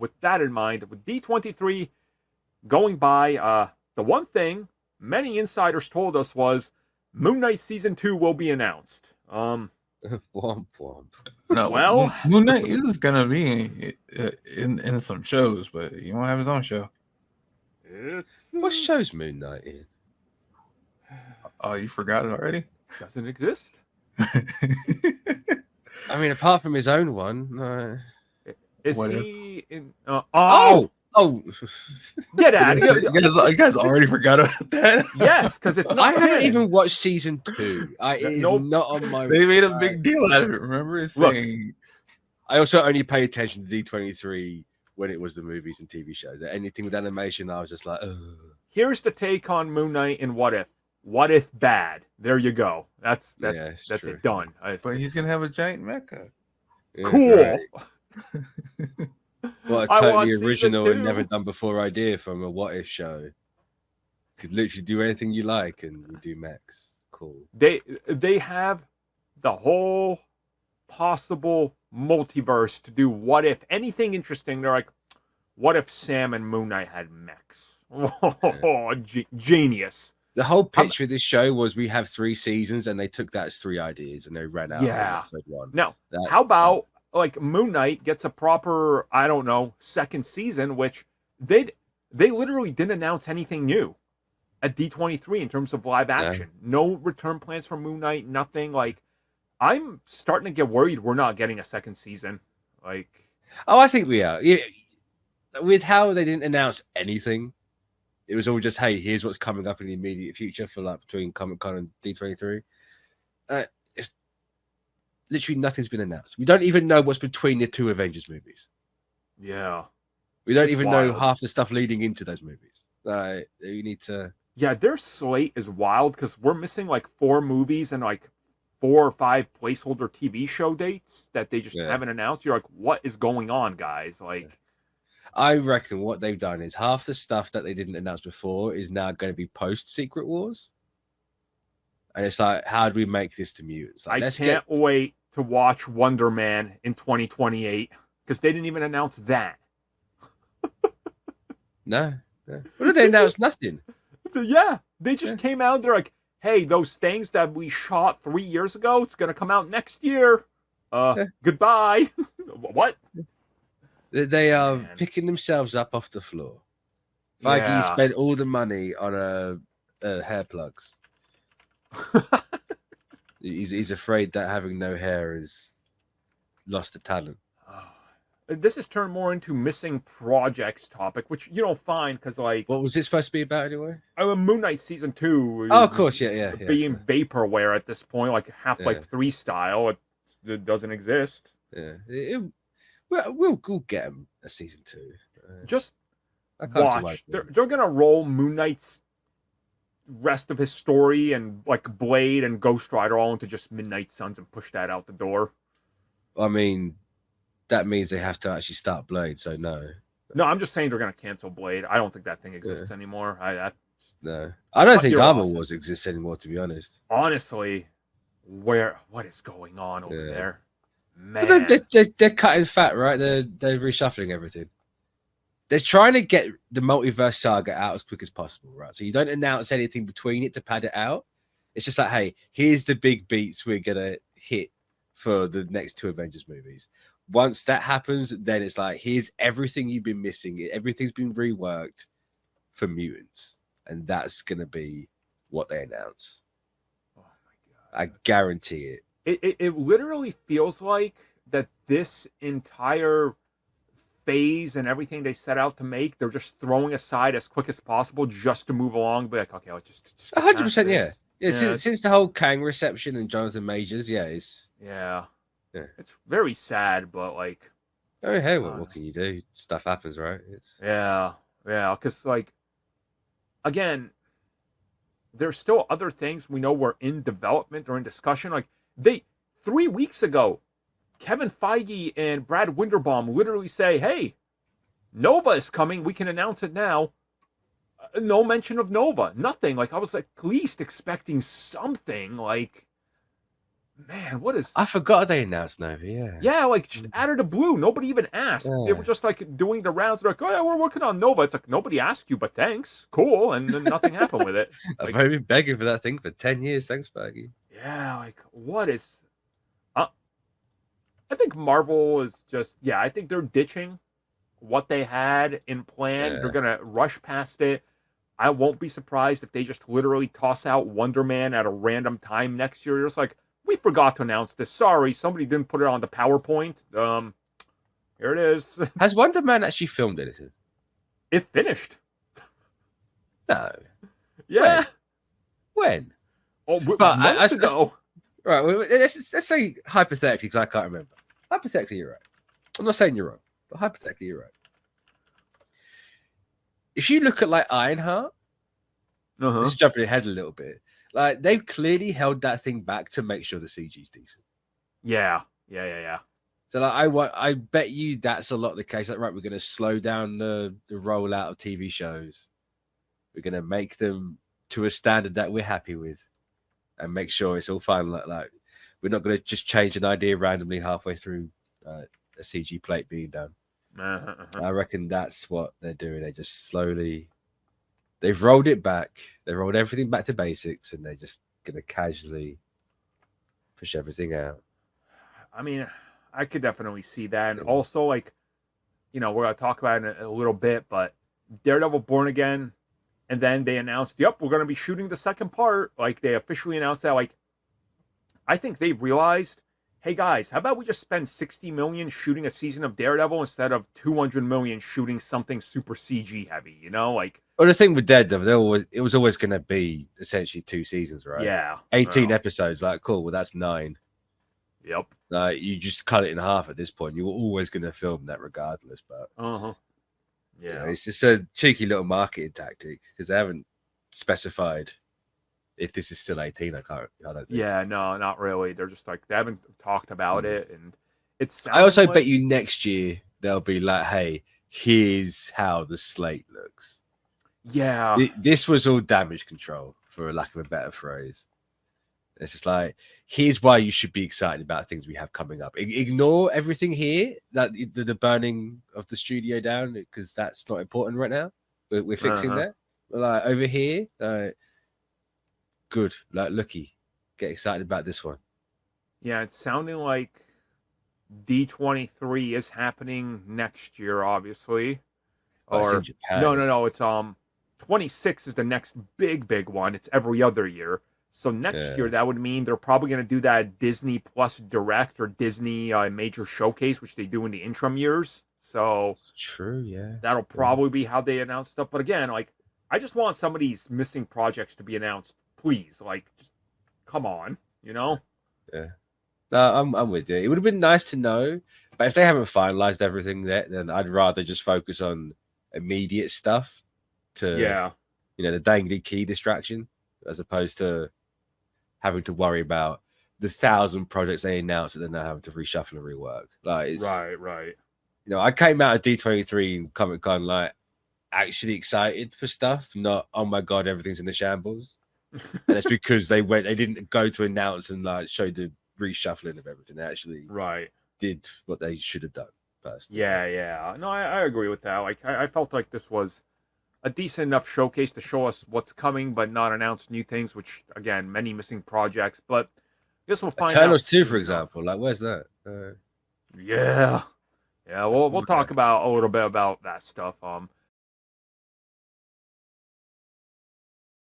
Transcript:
with that in mind, with D23 going by, the one thing many insiders told us was Moon Knight Season 2 will be announced. Womp womp. No, well, Moon Knight is gonna be in some shows, but he won't have his own show. What show's Moon Knight in? Oh, you forgot it already? Doesn't exist. I mean, apart from his own one, no. Is What he in? Oh, get out of here! You guys already forgot about that. Yes, because it's not. I haven't even watched season 2. It is Nope. not on my. They made a big deal out of it. Remember, it's saying. I also only pay attention to D23 when it was the movies and TV shows. Anything with animation, I was just like, ugh. Here's the take on Moon Knight and What If. What if bad? There you go. That's true. it. Done. But he's gonna have a giant mecha. Yeah, Cool. right. What a I want totally season original 2. and never done before idea from a What If show. Could literally do anything you like and you do mechs. Cool. They have the whole possible multiverse to do what if anything interesting. They're like, what if Sam and Moon Knight had mechs? Oh, genius. The whole pitch for this show was we have 3 seasons and they took that as 3 ideas and they ran out. Yeah. Episode 1. Now, how about like Moon Knight gets a proper, I don't know, second season, which they literally didn't announce anything new at D23 in terms of live action. No return plans for Moon Knight, nothing. Like, I'm starting to get worried we're not getting a second season. Like, oh, I think we are. Yeah. With how they didn't announce anything, it was all just, hey, here's what's coming up in the immediate future for like between Comic-Con and D23. It's literally nothing's been announced. We don't even know what's between the 2 Avengers movies. yeah. We don't even know Wild. half the stuff leading into those movies. You need to. Yeah, their slate is wild because we're missing like 4 movies and like 4 or 5 placeholder TV show dates that they just haven't announced. You're like, what is going on, guys? Like, I reckon what they've done is half the stuff that they didn't announce before is now going to be post Secret Wars. And it's like, how do we make this to mutants? Like, I can't wait to watch Wonder Man in 2028 because they didn't even announce that. No. What did they announce? Nothing. Yeah, they just came out. They're like, hey, those things that we shot 3 years ago, it's going to come out next year. Goodbye. What? They are picking themselves up off the floor. Feige spent all the money on hair plugs. He's afraid that having no hair is lost the talent. This has turned more into missing projects topic, which you don't find because, like, what was it supposed to be about anyway? Moon Knight season 2. Oh, of course, yeah. Being Vaporware at this point, like Half-Life 3 style, it doesn't exist. Yeah, we'll get him a season 2. Just watch. They're gonna roll Moon Knight's rest of his story and like Blade and Ghost Rider all into just Midnight Suns and push that out the door. I mean, that means they have to actually start Blade, so no. No, I'm just saying they're gonna cancel Blade. I don't think that thing exists anymore. No, I don't think Armor Wars exists anymore. To be honest, honestly, what is going on over there? Man, they're cutting fat, right? They're reshuffling everything. They're trying to get the multiverse saga out as quick as possible, right? So you don't announce anything between it to pad it out. It's just like, hey, here's the big beats we're gonna hit for the next 2 Avengers movies. Once that happens, then it's like, here's everything you've been missing. Everything's been reworked for mutants, and that's gonna be what they announce. Oh my god! I guarantee it. It literally feels like that this entire phase and everything they set out to make, they're just throwing aside as quick as possible just to move along. Be like, okay, let's just 100%, yeah. Since the whole Kang reception and Jonathan Majors, it's very sad, but like, oh hey, what can you do? Stuff happens, right? Because like, again, there's still other things we know were in development or in discussion. Like 3 weeks ago, Kevin Feige and Brad Winderbaum literally say, hey, Nova is coming. We can announce it now. No mention of Nova. Nothing. Like, I was like, at least expecting something. Like, man, what is? I forgot they announced Nova. Yeah. Yeah, like just out of the blue, nobody even asked. They were Yeah. just like doing the rounds. They're like, "Oh yeah, we're working on Nova." It's like nobody asked you, but thanks, cool, and then nothing happened with it. I've Like, been begging for that thing for 10 years. Thanks, Baggy. yeah, like what is? Uh, I think Marvel is just yeah. I think they're ditching what they had in plan. Yeah. They're gonna rush past it. I won't be surprised if they just literally toss out Wonder Man at a random time next year. It's like we forgot to announce this. Sorry, somebody didn't put it on the PowerPoint. Here it is. Has Wonder Man actually filmed anything? It finished. No. Yeah. When? Oh, But months ago. Right. Well, let's say hypothetically, because I can't remember. Hypothetically, you're right. I'm not saying you're wrong, but hypothetically, you're right. If you look at like Ironheart, just jumping ahead a little bit, like they've clearly held that thing back to make sure the CG's decent. Yeah. So like I bet you that's a lot the case. Like, right, we're going to slow down the rollout of TV shows. We're going to make them to a standard that we're happy with, and make sure it's all fine. Like we're not going to just change an idea randomly halfway through a CG plate being done. I reckon that's what they're doing. They just slowly, they've rolled it back. They rolled everything back to basics, and they're just going to casually push everything out. I mean, I could definitely see that. And also, like, we're going to talk about it in a little bit, but Daredevil Born Again, and then they announced, yep, we're going to be shooting the second part. Like, they officially announced that. Like, I think they realized, hey, guys, how about we just spend $60 million shooting a season of Daredevil instead of $200 million shooting something super CG heavy, Like, well, the thing with Daredevil, it was always going to be essentially 2 seasons, right? Yeah. 18 episodes. Like, cool. Well, that's 9. Yep. You just cut it in half at this point. You were always going to film that regardless. But yeah, it's just a cheeky little marketing tactic because they haven't specified if this is still 18. I don't think. Yeah, no, not really. They're just like they haven't talked about it, and it's. I also bet you next year they'll be like, "Hey, here's how the slate looks." Yeah, this was all damage control, for a lack of a better phrase. It's just like, here's why you should be excited about things we have coming up. Ignore everything here, that the burning of the studio down, because that's not important right now. We're fixing that. But like over here, good. Like, looky, get excited about this one. Yeah, it's sounding like D23 is happening next year, obviously. Or Japan, no, it's 26 is the next big one. It's every other year. So next year, that would mean they're probably going to do that Disney Plus Direct or Disney Major Showcase, which they do in the interim years. So true, yeah. That'll probably be how they announce stuff. But again, like, I just want some of these missing projects to be announced, please. Like, just come on, Yeah. No, I'm with you. It would have been nice to know, but if they haven't finalized everything yet, then I'd rather just focus on immediate stuff to, the dangly key distraction, as opposed to having to worry about the 1,000 projects they announced that they're now having to reshuffle and rework. Like, it's, right. I came out of D23 and Comic Con like actually excited for stuff, not oh my god, everything's in the shambles. And it's because they didn't go to announce and like show the reshuffling of everything. They actually did what they should have done personally. Yeah. No, I agree with that. Like, I felt like this was a decent enough showcase to show us what's coming, but not announce new things, which, again, many missing projects. But I guess we'll find out. Eternals 2, for example. Like, where's that? Yeah, we'll talk about a little bit about that stuff.